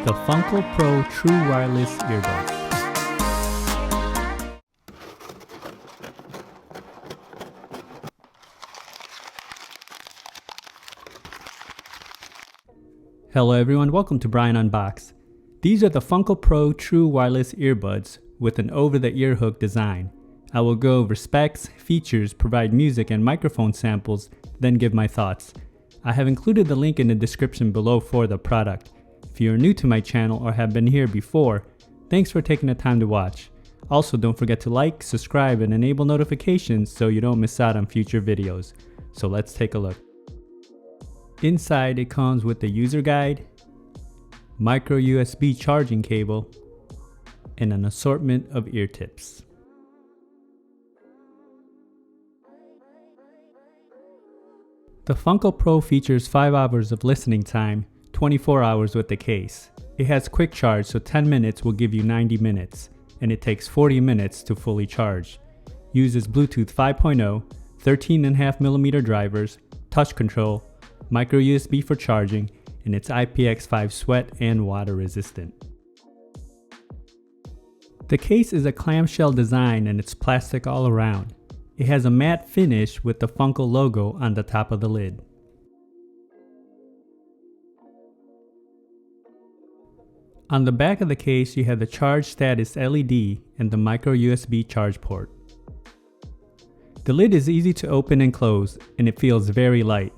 the Funcl Pro True Wireless Earbuds. Hello everyone, welcome to Brian Unboxed. These are the Funcl Pro True Wireless Earbuds with an over-the-ear hook design. I will go over specs, features, provide music and microphone samples, then give my thoughts. I have included the link in the description below for the product. If you are new to my channel or have been here before, thanks for taking the time to watch. Also, don't forget to like, subscribe, and enable notifications so you don't miss out on future videos. So let's take a look. Inside it comes with the user guide, micro USB charging cable, and an assortment of ear tips. The Funcl Pro features 5 hours of listening time, 24 hours with the case. It has quick charge, so 10 minutes will give you 90 minutes, and it takes 40 minutes to fully charge. Uses Bluetooth 5.0, 13.5mm drivers, touch control, micro USB for charging, and it's IPX5 sweat and water resistant. The case is a clamshell design and it's plastic all around. It has a matte finish with the Funcl logo on the top of the lid. On the back of the case you have the charge status LED and the micro USB charge port. The lid is easy to open and close and it feels very light.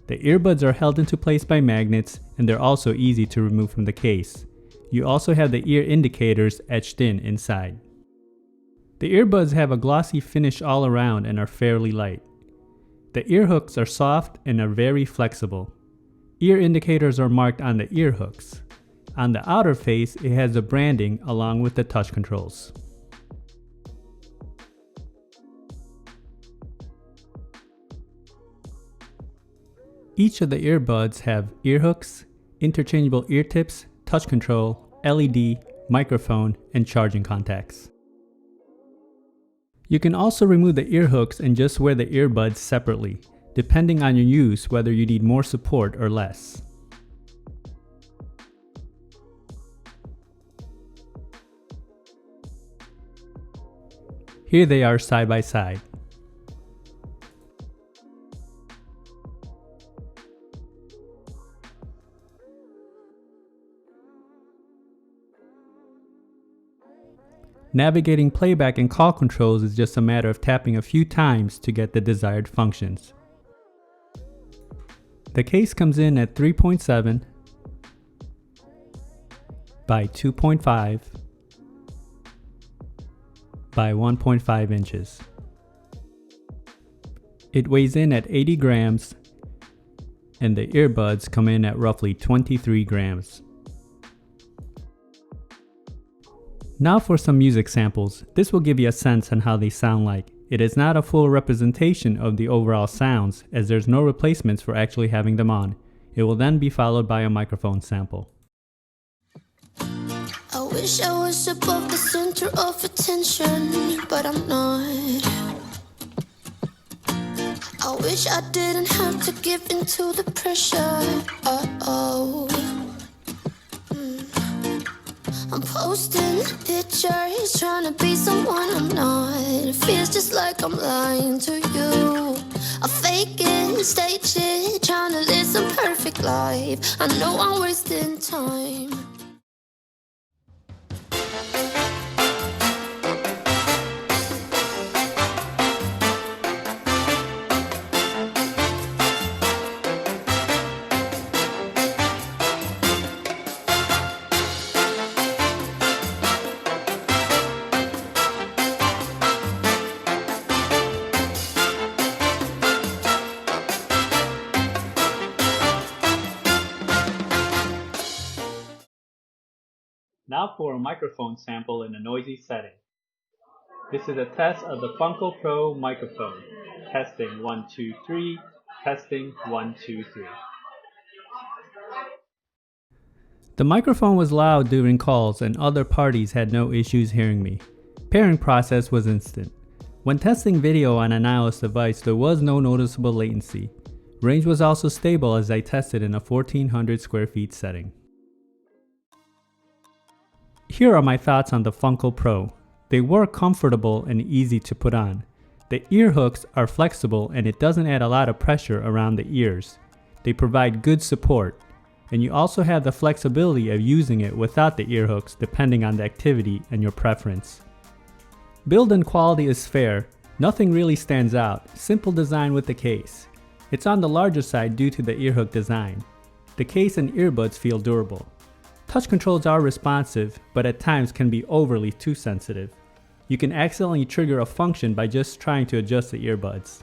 The earbuds are held into place by magnets and they're also easy to remove from the case. You also have the ear indicators etched in inside. The earbuds have a glossy finish all around and are fairly light. The ear hooks are soft and are very flexible. Ear indicators are marked on the ear hooks. On the outer face, it has the branding along with the touch controls. Each of the earbuds have ear hooks, interchangeable ear tips, touch control, LED, microphone, and charging contacts. You can also remove the ear hooks and just wear the earbuds separately, depending on your use whether you need more support or less. Here they are side by side. Navigating playback and call controls is just a matter of tapping a few times to get the desired functions. The case comes in at 3.7 by 2.5 by 1.5 inches. It weighs in at 80 grams and the earbuds come in at roughly 23 grams. Now for some music samples. This will give you a sense on how they sound like. It is not a full representation of the overall sounds as there's no replacements for actually having them on. It will then be followed by a microphone sample. I wish I was above the center of attention, but I'm not. I wish I didn't have to give in to the pressure. I'm posting pictures, trying to be someone I'm not. It feels just like I'm lying to you. I fake it, stage it, trying to live some perfect life. I know I'm wasting time. Now for a microphone sample in a noisy setting. This is a test of the Funcl Pro microphone. Testing 1, 2, 3. Testing 1, 2, 3. The microphone was loud during calls and other parties had no issues hearing me. Pairing process was instant. When testing video on an iOS device, there was no noticeable latency. Range was also stable as I tested in a 1400 square feet setting. Here are my thoughts on the Funcl Pro. They were comfortable and easy to put on. The ear hooks are flexible and it doesn't add a lot of pressure around the ears. They provide good support. And you also have the flexibility of using it without the ear hooks depending on the activity and your preference. Build and quality is fair. Nothing really stands out. Simple design with the case. It's on the larger side due to the ear hook design. The case and earbuds feel durable. Touch controls are responsive, but at times can be overly too sensitive. You can accidentally trigger a function by just trying to adjust the earbuds.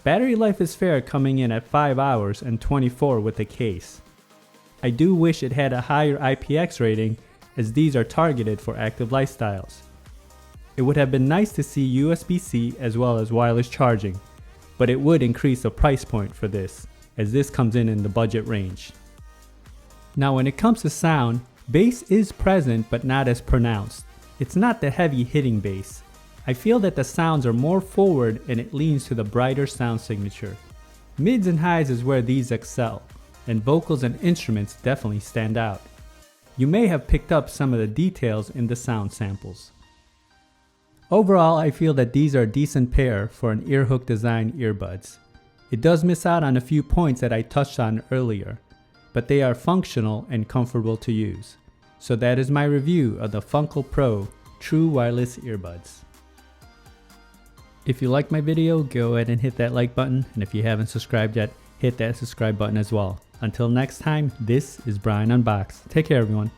Battery life is fair, coming in at 5 hours and 24 with the case. I do wish it had a higher IPX rating, as these are targeted for active lifestyles. It would have been nice to see USB-C as well as wireless charging, but it would increase the price point for this, as this comes in the budget range. Now when it comes to sound, bass is present but not as pronounced. It's not the heavy hitting bass. I feel that the sounds are more forward and it leans to the brighter sound signature. Mids and highs is where these excel, and vocals and instruments definitely stand out. You may have picked up some of the details in the sound samples. Overall, I feel that these are a decent pair for an ear hook design earbuds. It does miss out on a few points that I touched on earlier, but they are functional and comfortable to use. So that is my review of the Funcl Pro True Wireless Earbuds. If you liked my video, go ahead and hit that like button, and if you haven't subscribed yet, hit that subscribe button as well. Until next time, this is Brian Unboxed. Take care, everyone.